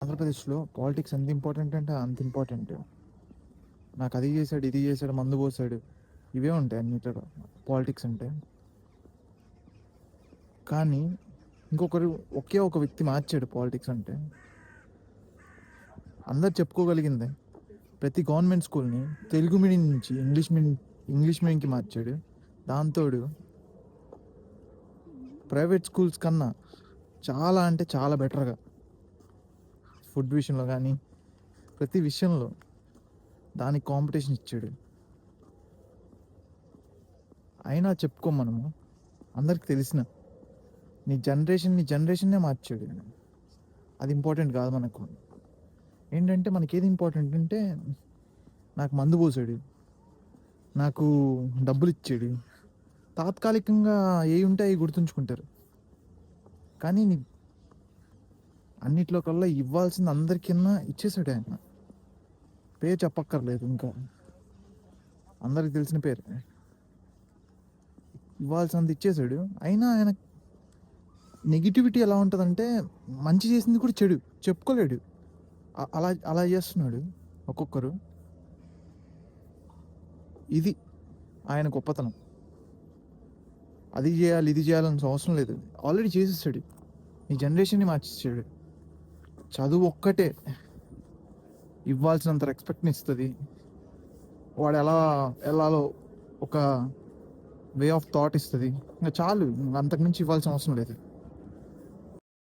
ఆంధ్రప్రదేశ్లో పాలిటిక్స్ ఎంత ఇంపార్టెంట్ అంటే అంత ఇంపార్టెంట్. నాకు అది చేశాడు, ఇది చేశాడు, మందు పోసాడు, ఇవే ఉంటాయి అన్నిటిలో పాలిటిక్స్ అంటే. కానీ ఇంకొకరు ఒకే ఒక వ్యక్తి మార్చాడు పాలిటిక్స్ అంటే. అందరు చెప్పుకోగలిగిందే ప్రతి గవర్నమెంట్ స్కూల్ని తెలుగు మీడియం నుంచి ఇంగ్లీష్ మీడియంకి మార్చాడు. దాంతోడు ప్రైవేట్ స్కూల్స్ కన్నా చాలా అంటే చాలా బెటర్గా ఫుడ్ విషయంలో కానీ ప్రతి విషయంలో దానికి కాంపిటీషన్ ఇచ్చాడు. అయినా చెప్పుకోం మనము, అందరికి తెలిసిన నీ జనరేషన్నే మార్చాడు. అది ఇంపార్టెంట్ కాదు మనకు. ఏంటంటే మనకి ఏది ఇంపార్టెంట్ అంటే నాకు మందు పోసాడు, నాకు డబ్బులు ఇచ్చాడు, తాత్కాలికంగా ఏ ఉంటే అవి గుర్తుంచుకుంటారు. కానీ నీ అన్నిట్లో కల్లా ఇవ్వాల్సింది అందరికన్నా ఇచ్చేసాడు ఆయన. పేరు చెప్పక్కర్లేదు, ఇంకా అందరికి తెలిసిన పేరు. ఇవ్వాల్సినంత ఇచ్చేసాడు. అయినా ఆయన నెగిటివిటీ ఎలా ఉంటుందంటే మంచి చేసింది కూడా చెడు చెప్పుకోలేడు. అలా అలా చేస్తున్నాడు ఒక్కొక్కరు. ఇది ఆయన గొప్పతనం. అది చేయాలి ఇది చేయాలని అవసరం లేదు, ఆల్రెడీ చేసేసాడు. ఈ జనరేషన్ని మార్చేసాడు. చదువు ఒక్కటే ఇవ్వాల్సినంత రెస్పెక్ట్ని ఇస్తుంది. వాడు ఎలా వెళ్ళాలో ఒక వే ఆఫ్ థాట్ ఇస్తుంది. ఇంకా చాలు, అంతకుమించి ఇవ్వాల్సిన అవసరం లేదు.